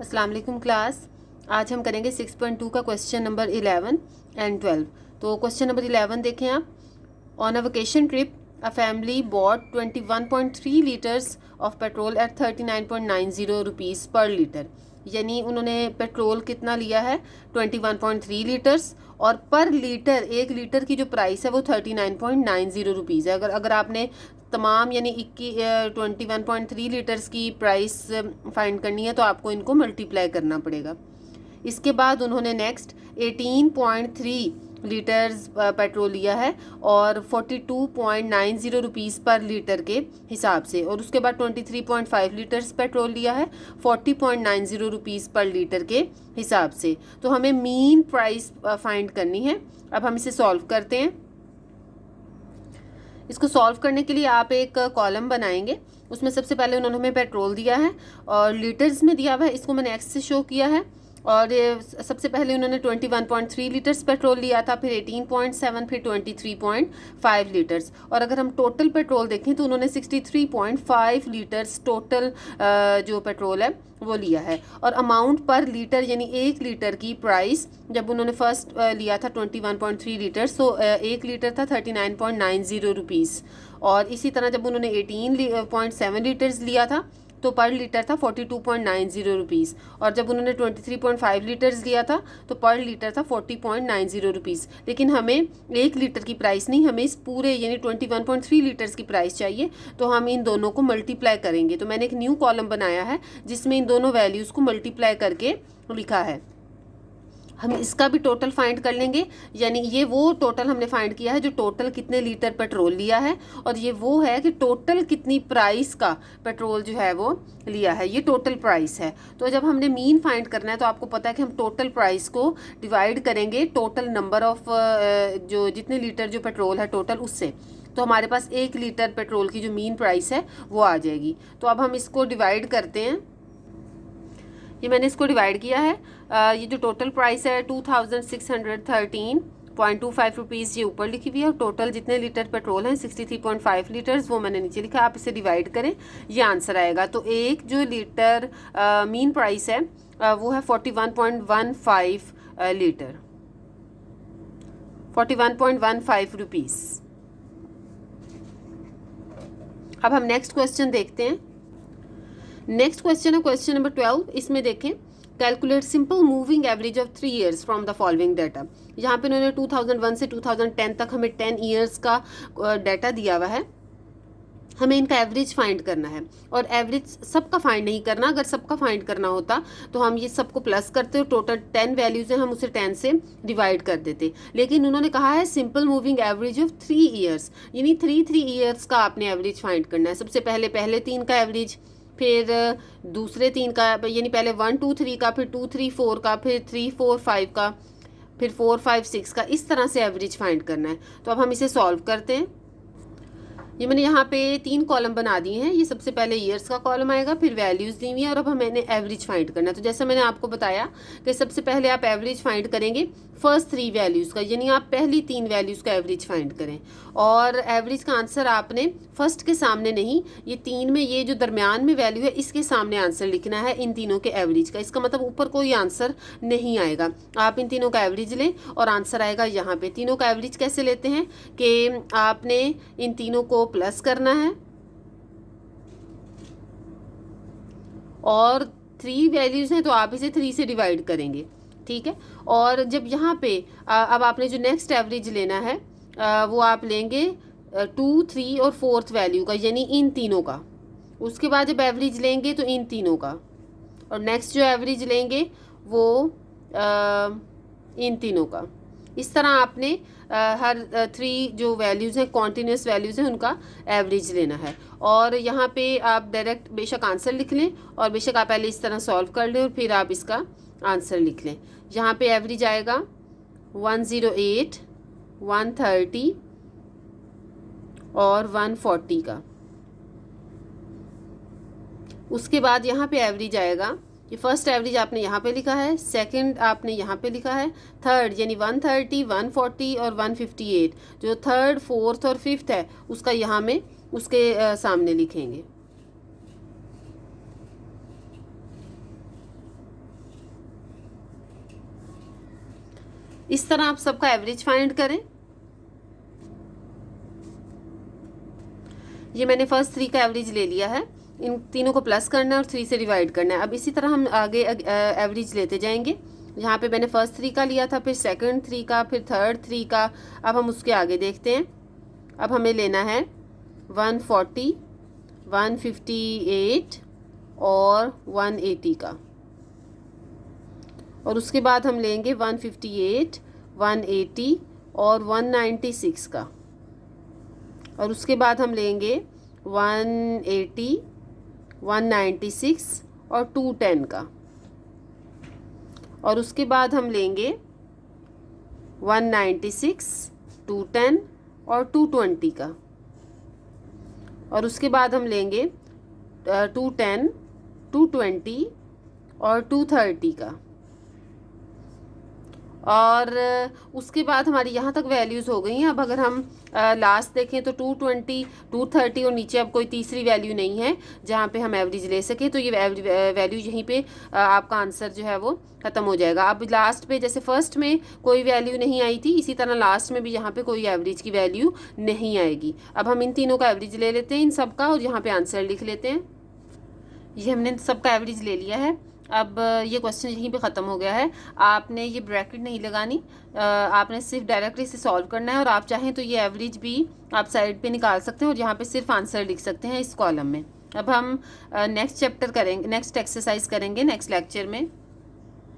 अस्सलाम वालेकुम क्लास। आज हम करेंगे 6.2 का क्वेश्चन नंबर 11 एंड 12। तो क्वेश्चन नंबर 11 देखें आप। On a vacation trip a family bought 21.3 litres of petrol at 39.90 rupees per litre. यानी उन्होंने पेट्रोल कितना लिया है 21.3 लीटर्स, और पर लीटर 1 लीटर की जो प्राइस है वो 39.90 रुपीज़ है। अगर अगर आपने तमाम यानी 21.3 लीटर्स की प्राइस फाइंड करनी है तो आपको इनको मल्टीप्लाई करना पड़ेगा। इसके बाद उन्होंने नेक्स्ट 18.3 लीटर्स पेट्रोल लिया है और 42.90 रुपीज़ पर लीटर के हिसाब से, और उसके बाद 23.5 लीटर्स पेट्रोल लिया है 40.90 रुपीज़ पर लीटर के हिसाब से। तो हमें मीन प्राइस फाइंड करनी है। अब हम इसे सॉल्व करते हैं। इसको सॉल्व करने के लिए आप एक कॉलम बनाएंगे। उसमें सबसे पहले उन्होंने हमें पेट्रोल दिया है और लीटर्स में दिया हुआ है, इसको मैंने एक्स से शो किया है। और सबसे पहले उन्होंने 21.3 लीटर्स पेट्रोल लिया था, फिर 18.7, फिर 23.5 लीटर्स। और अगर हम टोटल पेट्रोल देखें तो उन्होंने 63.5 लीटर्स टोटल जो पेट्रोल है वो लिया है। और अमाउंट पर लीटर यानी 1 लीटर की प्राइस जब उन्होंने फर्स्ट लिया था 21.3 लीटर्स, तो 1 लीटर था 39.90 रुपीज़। और इसी तरह जब उन्होंने 18.7 लीटर्स लिया था तो पर लीटर था 42.90 रुपीज़। और जब उन्होंने 23.5 लीटर्स लिया था तो पर लीटर था 40.90 रुपीज़। लेकिन हमें 1 लीटर की प्राइस नहीं, हमें इस पूरे यानी 21.3 लीटर्स की प्राइस चाहिए। तो हम इन दोनों को मल्टीप्लाई करेंगे। तो मैंने एक न्यू कॉलम बनाया है जिसमें इन दोनों वैल्यूज़ को मल्टीप्लाई करके लिखा है। हम इसका भी टोटल फाइंड कर लेंगे, यानी ये वो टोटल हमने फाइंड किया है जो टोटल कितने लीटर पेट्रोल लिया है, और ये वो है कि टोटल कितनी प्राइस का पेट्रोल जो है वो लिया है, ये टोटल प्राइस है। तो जब हमने मीन फाइंड करना है तो आपको पता है कि हम टोटल प्राइस को डिवाइड करेंगे टोटल नंबर ऑफ जो जितने लीटर जो पेट्रोल है टोटल उससे। तो हमारे पास 1 लीटर पेट्रोल की जो मीन प्राइस है वो आ जाएगी। तो अब हम इसको डिवाइड करते हैं। ये मैंने इसको डिवाइड किया है। ये जो टोटल प्राइस है 2613.25 रुपीज़ ये ऊपर लिखी हुई है, और टोटल जितने लीटर पेट्रोल हैं 63.5 लीटर्स वो मैंने नीचे लिखा। आप इसे डिवाइड करें, ये आंसर आएगा। तो एक जो लीटर मीन प्राइस है वो है 41.15 लीटर, 41.15 रुपीज़। अब हम नेक्स्ट क्वेश्चन देखते हैं। नेक्स्ट क्वेश्चन है क्वेश्चन नंबर 12। इसमें देखें, calculate simple moving average of 3 years from the following data. यहाँ पे उन्होंने 2001 से 2010 तक हमें 10 ईयर्स का डाटा दिया हुआ है। हमें इनका एवरेज फाइंड करना है, और एवरेज सबका फाइंड नहीं करना। अगर सबका फाइंड करना होता तो हम ये सबको प्लस करते, टोटल 10 वैल्यूज हैं हम उसे 10 से डिवाइड कर देते। लेकिन उन्होंने कहा है simple moving average of 3 years, यानी 3 ईयर्स का आपने एवरेज फाइंड करना है। सबसे पहले 3 का एवरेज, फिर दूसरे 3 का, यानी पहले 1 2 3 का, फिर 2 3 4 का, फिर 3 4 5 का, फिर 4 5 6 का। इस तरह से एवरेज फाइंड करना है। तो अब हम इसे सॉल्व करते हैं। ये मैंने यहाँ पे 3 कॉलम बना दिए हैं। ये सबसे पहले ईयर्स का कॉलम आएगा, फिर वैल्यूज़ दी हुई है, और अब हमें एवरेज फाइंड करना है। तो जैसा मैंने आपको बताया कि सबसे पहले आप एवरेज फाइंड करेंगे फर्स्ट 3 वैल्यूज़ का, यानी आप पहली 3 वैल्यूज़ का एवरेज फाइंड करें। और एवरेज का आंसर आपने फर्स्ट के सामने नहीं, ये 3 में ये जो दरमियान में वैल्यू है इसके सामने आंसर लिखना है इन तीनों के एवरेज का। इसका मतलब ऊपर कोई आंसर नहीं आएगा। आप इन तीनों का एवरेज लें और आंसर आएगा यहाँ पे। तीनों का एवरेज कैसे लेते हैं कि आपने इन तीनों को प्लस करना है, और 3 वैल्यूज़ हैं तो आप इसे 3 से डिवाइड करेंगे, ठीक है। और जब यहाँ पे अब आपने जो नेक्स्ट एवरेज लेना है वो आप लेंगे 2 3 और 4th वैल्यू का, यानी इन तीनों का। उसके बाद जब एवरेज लेंगे तो इन तीनों का, और नेक्स्ट जो एवरेज लेंगे वो इन तीनों का। इस तरह आपने हर 3 जो वैल्यूज़ हैं कॉन्टीन्यूस वैल्यूज़ हैं उनका एवरेज लेना है। और यहाँ पे आप डायरेक्ट बेशक आंसर लिख लें, और बेशक आप पहले इस तरह सॉल्व कर लें और फिर आप इसका आंसर लिख लें। यहाँ पे एवरेज आएगा 108, 130 और 140 का। उसके बाद यहाँ पे एवरेज आएगा, ये फर्स्ट एवरेज आपने यहाँ पे लिखा है, सेकंड आपने यहाँ पे लिखा है, थर्ड यानी 130, 140 और 158। जो थर्ड, फोर्थ और फिफ्थ है उसका यहाँ में उसके सामने लिखेंगे। इस तरह आप सबका एवरेज फाइंड करें। ये मैंने फर्स्ट 3 का एवरेज ले लिया है, इन तीनों को प्लस करना है और 3 से डिवाइड करना है। अब इसी तरह हम आगे एवरेज लेते जाएंगे। यहाँ पे मैंने फर्स्ट 3 का लिया था, फिर सेकंड 3 का, फिर थर्ड 3 का। अब हम उसके आगे देखते हैं। अब हमें लेना है 140, 158 और 180 का, और उसके बाद हम लेंगे 158, 180 और 196 का, और उसके बाद हम लेंगे 180, 196 और 210 का, और उसके बाद हम लेंगे 196, 210 और 220 का, और उसके बाद हम लेंगे 210, 220 और 230 का, और उसके बाद हमारी यहाँ तक वैल्यूज़ हो गई हैं। अब अगर हम लास्ट देखें तो 220, 230 और नीचे अब कोई तीसरी वैल्यू नहीं है जहाँ पे हम एवरेज ले सकें, तो ये वैल्यू यहीं पे आपका आंसर जो है वो ख़त्म हो जाएगा। अब लास्ट पे जैसे फर्स्ट में कोई वैल्यू नहीं आई थी, इसी तरह लास्ट में भी यहाँ पे कोई एवरेज की वैल्यू नहीं आएगी। अब हम इन तीनों का एवरेज ले लेते हैं, इन सब का, और यहाँ पर आंसर लिख लेते हैं। ये हमने सबका एवरेज ले लिया है। अब ये क्वेश्चन यहीं पे ख़त्म हो गया है। आपने ये ब्रैकेट नहीं लगानी, आपने सिर्फ डायरेक्टली इसे सॉल्व करना है, और आप चाहें तो ये एवरेज भी आप साइड पे निकाल सकते हैं और यहाँ पे सिर्फ आंसर लिख सकते हैं इस कॉलम में। अब हम नेक्स्ट चैप्टर करेंगे, नेक्स्ट एक्सरसाइज करेंगे नेक्स्ट लेक्चर में।